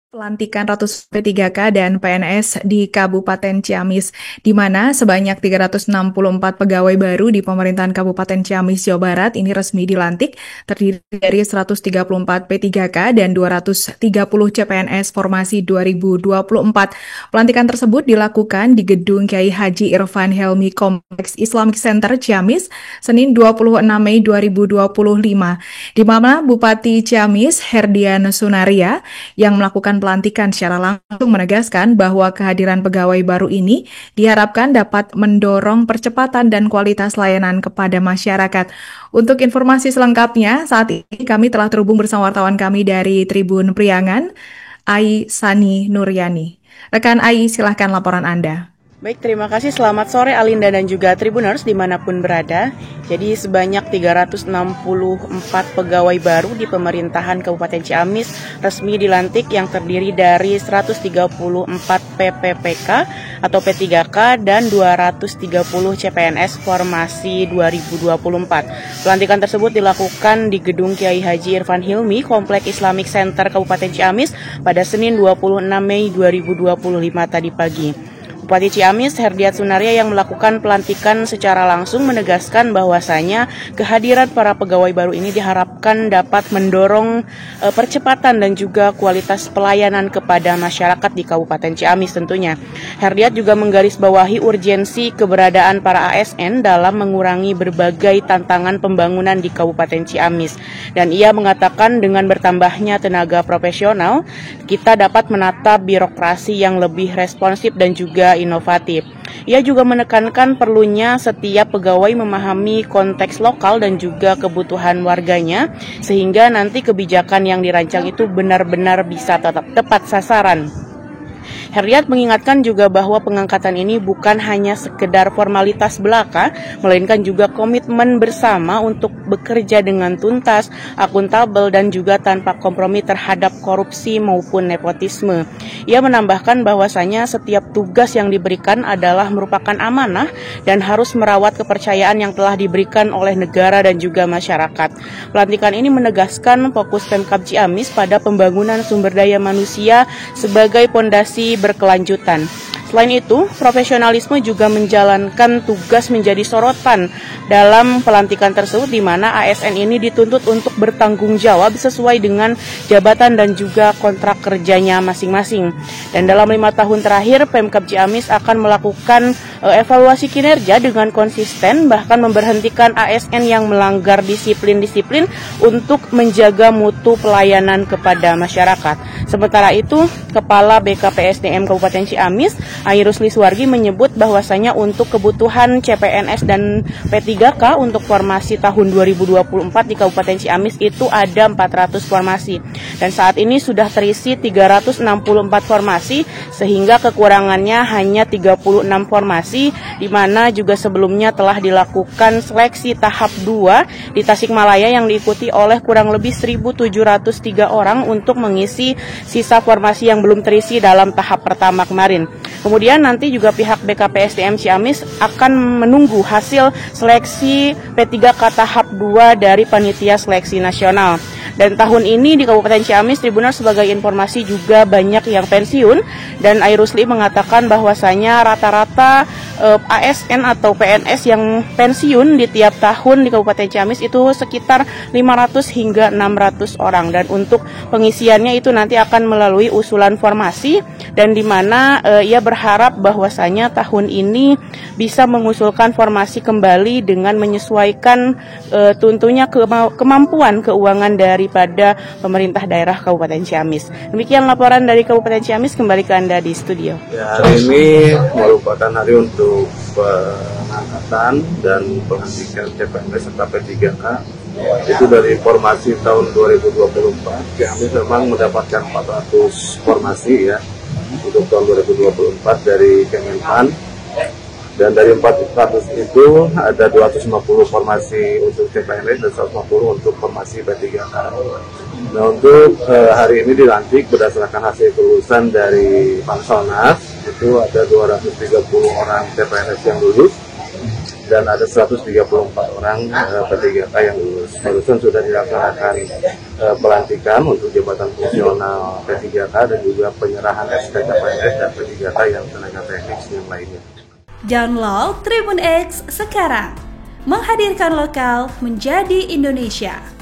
Pelantikan ratusan P3K dan PNS di Kabupaten Ciamis, di mana sebanyak 364 pegawai baru di pemerintahan Kabupaten Ciamis, Jawa Barat ini resmi dilantik, terdiri dari 134 P3K dan 230 CPNS formasi 2024. Pelantikan tersebut dilakukan di Gedung Kiai Haji Irfan Helmi Kompleks Islamic Center Ciamis, Senin 26 Mei 2025, di mana Bupati Ciamis, Herdian Sunaria, yang melakukan pelantikan secara langsung menegaskan bahwa kehadiran pegawai baru ini diharapkan dapat mendorong percepatan dan kualitas layanan kepada masyarakat. Untuk informasi selengkapnya, saat ini kami telah terhubung bersama wartawan kami dari Tribun Priangan, Ai Sani Nuryani. Rekan Ai, silahkan laporan Anda. Baik, terima kasih. Selamat sore Alinda dan juga Tribuners dimanapun berada. Jadi sebanyak 364 pegawai baru di pemerintahan Kabupaten Ciamis resmi dilantik yang terdiri dari 134 PPPK atau P3K dan 230 CPNS formasi 2024. Pelantikan tersebut dilakukan di Gedung Kiai Haji Irfan Hilmi Kompleks Islamic Center Kabupaten Ciamis pada Senin 26 Mei 2025 tadi pagi. Bupati Ciamis, Herdian Sunaria, yang melakukan pelantikan secara langsung menegaskan bahwasanya kehadiran para pegawai baru ini diharapkan dapat mendorong percepatan dan juga kualitas pelayanan kepada masyarakat di Kabupaten Ciamis tentunya. Herdian juga menggarisbawahi urgensi keberadaan para ASN dalam mengurangi berbagai tantangan pembangunan di Kabupaten Ciamis. Dan ia mengatakan dengan bertambahnya tenaga profesional, kita dapat menata birokrasi yang lebih responsif dan juga inovatif. Ia juga menekankan perlunya setiap pegawai memahami konteks lokal dan juga kebutuhan warganya, sehingga nanti kebijakan yang dirancang itu benar-benar bisa tetap tepat sasaran. Herdian mengingatkan juga bahwa pengangkatan ini bukan hanya sekedar formalitas belaka, melainkan juga komitmen bersama untuk bekerja dengan tuntas, akuntabel, dan juga tanpa kompromi terhadap korupsi maupun nepotisme. Ia menambahkan bahwasanya setiap tugas yang diberikan adalah merupakan amanah dan harus merawat kepercayaan yang telah diberikan oleh negara dan juga masyarakat. Pelantikan ini menegaskan fokus Pemkab Ciamis pada pembangunan sumber daya manusia sebagai pondasi berkelanjutan. Selain itu, profesionalisme juga menjalankan tugas menjadi sorotan dalam pelantikan tersebut, di mana ASN ini dituntut untuk bertanggung jawab sesuai dengan jabatan dan juga kontrak kerjanya masing-masing. Dan dalam 5 tahun terakhir, Pemkab Ciamis akan melakukan evaluasi kinerja dengan konsisten, bahkan memberhentikan ASN yang melanggar disiplin-disiplin untuk menjaga mutu pelayanan kepada masyarakat. Sementara itu, Kepala BKPSDM Kabupaten Ciamis, Airusli Suwargi, menyebut bahwasanya untuk kebutuhan CPNS dan P3K untuk formasi tahun 2024 di Kabupaten Ciamis itu ada 400 formasi. Dan saat ini sudah terisi 364 formasi, sehingga kekurangannya hanya 36 formasi, di mana juga sebelumnya telah dilakukan seleksi tahap 2 di Tasikmalaya yang diikuti oleh kurang lebih 1.703 orang untuk mengisi sisa formasi yang belum terisi dalam tahap pertama kemarin. Kemudian nanti juga pihak BKPSDM Ciamis akan menunggu hasil seleksi P3K tahap 2 dari Panitia Seleksi Nasional. Dan tahun ini di Kabupaten Ciamis, Tribuners, sebagai informasi juga banyak yang pensiun, dan Airusli mengatakan bahwasanya rata-rata ASN atau PNS yang pensiun di tiap tahun di Kabupaten Ciamis itu sekitar 500 hingga 600 orang, dan untuk pengisiannya itu nanti akan melalui usulan formasi, dan di mana ia berharap bahwasanya tahun ini bisa mengusulkan formasi kembali dengan menyesuaikan tentunya kemampuan keuangan daripada pemerintah daerah Kabupaten Ciamis. Demikian laporan dari Kabupaten Ciamis, kembali ke Anda di studio. Ya, hari ini merupakan hari untuk pengangkatan dan pelantikan CPNS serta P3K. Itu dari formasi tahun 2024. Ciamis memang mendapatkan 400 formasi ya untuk tahun 2024 dari Kemenpan. Dan dari 400 itu ada 250 formasi untuk CPNS dan 150 untuk formasi P3K. Nah, untuk hari ini dilantik berdasarkan hasil kelulusan dari Panselnas, itu ada 230 orang CPNS yang lulus dan ada 134 orang P3K yang lulus. Barusan sudah dilaksanakan pelantikan untuk jabatan fungsional P3K dan juga penyerahan SK CPNS dan P3K yang tenaga teknik yang lainnya. Download Tribun X sekarang, menghadirkan lokal menjadi Indonesia.